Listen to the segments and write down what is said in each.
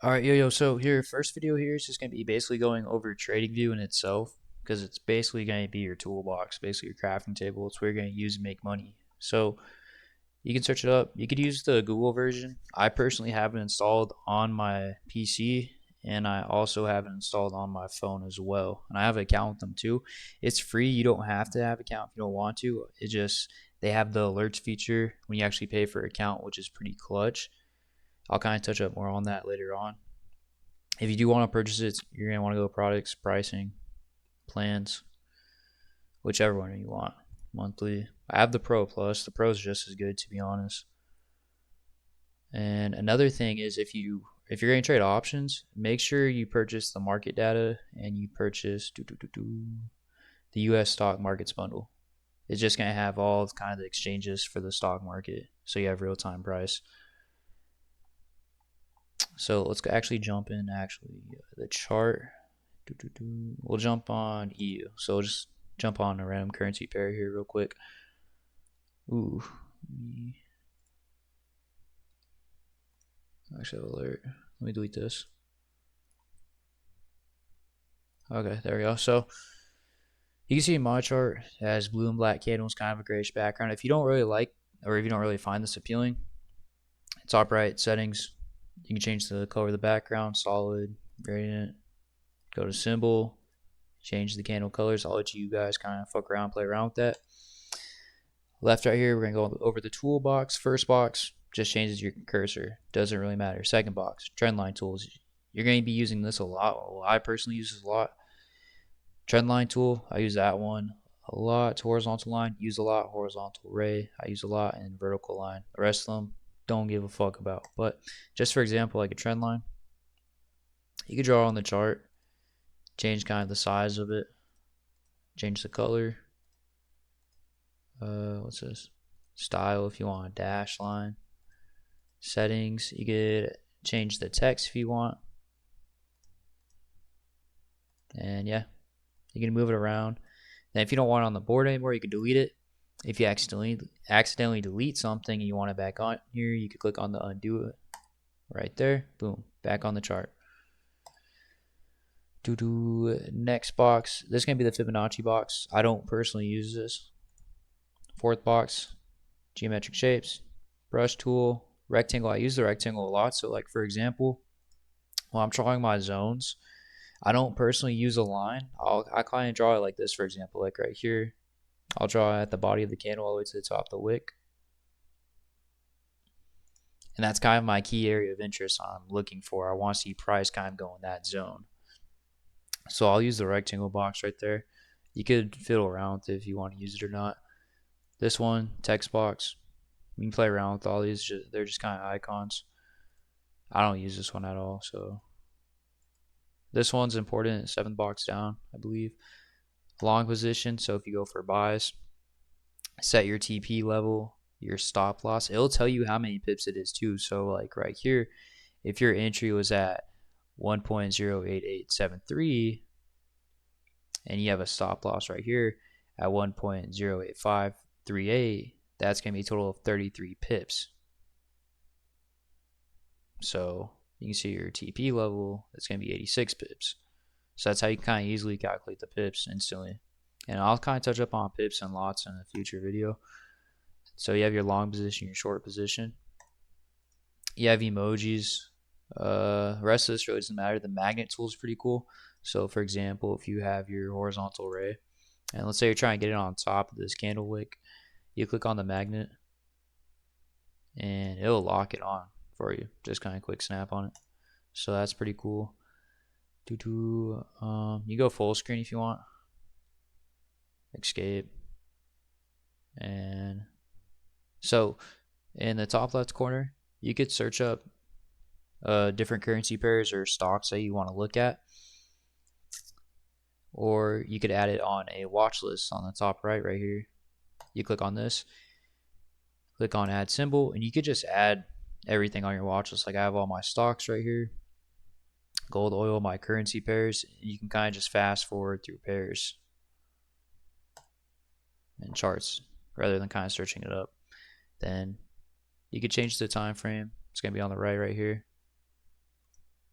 All right, yo, so here, first video here is just going to be basically going over Tradingview in itself because it's basically going to be your toolbox, basically your crafting table. It's where you're going to use and make money. So you can search it up. You could use the Google version. I personally have it installed on my PC and I also have it installed on my phone as well. And I have an account with them too. It's free. You don't have to have an account if you don't want to. It just, they have the alerts feature when you actually pay for an account, which is pretty clutch. I'll kind of touch up more on that later on. If you do want to purchase it, you're going to want to go products, pricing, plans, whichever one you want. Monthly. I have the Pro Plus. The Pro is just as good, to be honest. And another thing is if you're going to trade options, make sure you purchase the market data and you purchase the U.S. stock markets bundle. It's just going to have all kind of the exchanges for the stock market, so you have real time price. So let's actually jump in the chart. We'll jump on EU. So we'll just jump on a random currency pair here real quick. Ooh. Actually, alert. Let me delete this. Okay, there we go. So you can see in my chart it has blue and black candles, kind of a grayish background. If you don't really like, or if you don't really find this appealing, top right settings, you can change the color of the background, solid, gradient, go to symbol, change the candle colors. I'll let you guys kind of fuck around, play around with that. Left right here, we're going to go over the toolbox. First box just changes your cursor. Doesn't really matter. Second box, trendline tools. You're going to be using this a lot. Well, I personally use this a lot. Trendline tool, I use that one a lot. Horizontal line, use a lot. Horizontal ray, I use a lot. And vertical line. The rest of them, don't give a fuck about. But just for example, like a trend line, you could draw on the chart, change kind of the size of it, change the color. What's this? Style if you want a dash line. Settings, you could change the text if you want. And yeah, you can move it around. And if you don't want it on the board anymore, you can delete it. If you accidentally delete something and you want it back on here, you can click on the undo it right there. Boom, back on the chart. Next box. This is gonna be the Fibonacci box. I don't personally use this. Fourth box, geometric shapes, brush tool, rectangle. I use the rectangle a lot. So like for example, while I'm drawing my zones, I don't personally use a line. I kind of draw it like this, for example, like right here. I'll draw at the body of the candle all the way to the top of the wick. And that's kind of my key area of interest I'm looking for. I want to see price kind of go in that zone. So I'll use the rectangle box right there. You could fiddle around with it if you want to use it or not. This one, text box. You can play around with all these. They're just kind of icons. I don't use this one at all. So this one's important. Seventh box down, I believe. Long position. So if you go for buys, set your TP level, your stop loss. It'll tell you how many pips it is too. So like right here, if your entry was at 1.08873 and you have a stop loss right here at 1.08538, that's going to be a total of 33 pips. So you can see your TP level, it's going to be 86 pips. So that's how you kind of easily calculate the pips instantly. And I'll kind of touch up on pips and lots in a future video. So you have your long position, your short position. You have emojis. The rest of this really doesn't matter. The magnet tool is pretty cool. So for example, if you have your horizontal ray, and let's say you're trying to get it on top of this candle wick, you click on the magnet, and it'll lock it on for you. Just kind of quick snap on it. So that's pretty cool. You go full screen if you want. Escape. And so in the top left corner, you could search up different currency pairs or stocks that you want to look at. Or you could add it on a watch list on the top right here. You click on this, click on add symbol, and you could just add everything on your watch list. Like I have all my stocks right here, gold, oil, my currency pairs. You can kind of just fast forward through pairs and charts rather than kind of searching it up. Then you could change the time frame. It's going to be on the right here.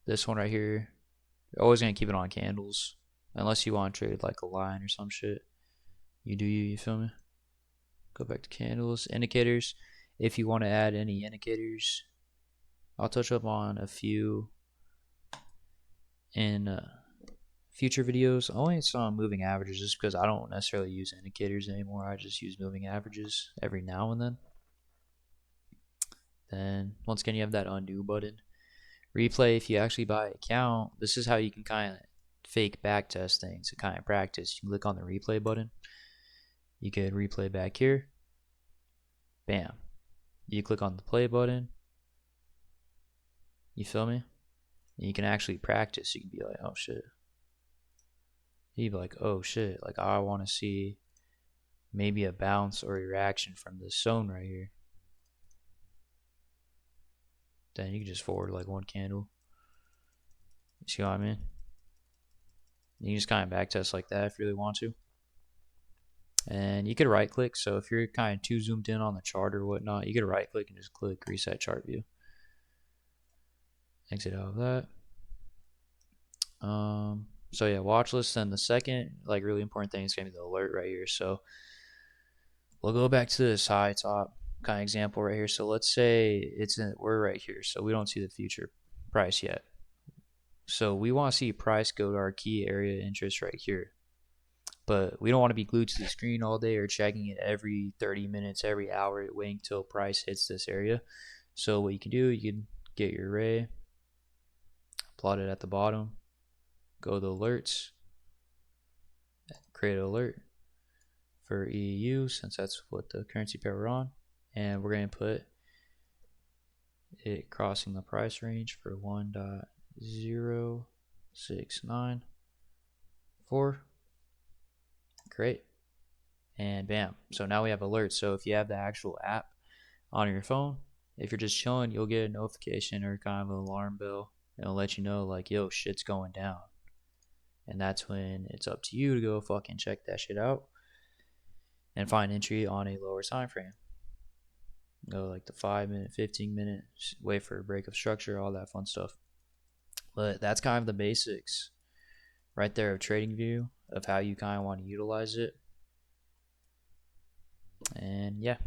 This one right here, you're always gonna keep it on candles, unless you want to trade like a line or some shit. You do you feel me? Go back to candles, indicators. If you want to add any indicators, I'll touch up on a few in future videos. Only some moving averages, just because I don't necessarily use indicators anymore. I just use moving averages every now and then. Then once again, you have that undo button. Replay, if you actually buy an account, this is how you can kind of fake back test things and kind of practice. You can click on the replay button. You could replay back here. Bam. You click on the play button. You feel me? And you can actually practice. You can be like, oh shit. You'd be like, oh shit. Like, I want to see maybe a bounce or a reaction from this zone right here. Then you can just forward like one candle. You see what I mean? You can just kind of backtest like that if you really want to. And you could right click. So if you're kind of too zoomed in on the chart or whatnot, you could right click and just click reset chart view. Exit out of that. So yeah, watch list. And the second like really important thing is gonna be the alert right here. So we'll go back to this high top kind of example right here. So let's say we're right here, so we don't see the future price yet. So we want to see price go to our key area interest right here, but we don't want to be glued to the screen all day or checking it every 30 minutes, every hour, waiting till price hits this area. So what you can do, you can get your array, plot it at the bottom, go to alerts, create an alert for EU since that's what the currency pair we're on, and we're going to put it crossing the price range for 1.0694. Great. And bam. So now we have alerts. So if you have the actual app on your phone, if you're just chilling, you'll get a notification or kind of an alarm bell. It'll let you know like, yo, shit's going down. And that's when it's up to you to go fucking check that shit out and find entry on a lower time frame. Go like the 5-minute, 15-minute, wait for a break of structure, all that fun stuff. But that's kind of the basics right there of Tradingview, of how you kind of want to utilize it. And yeah.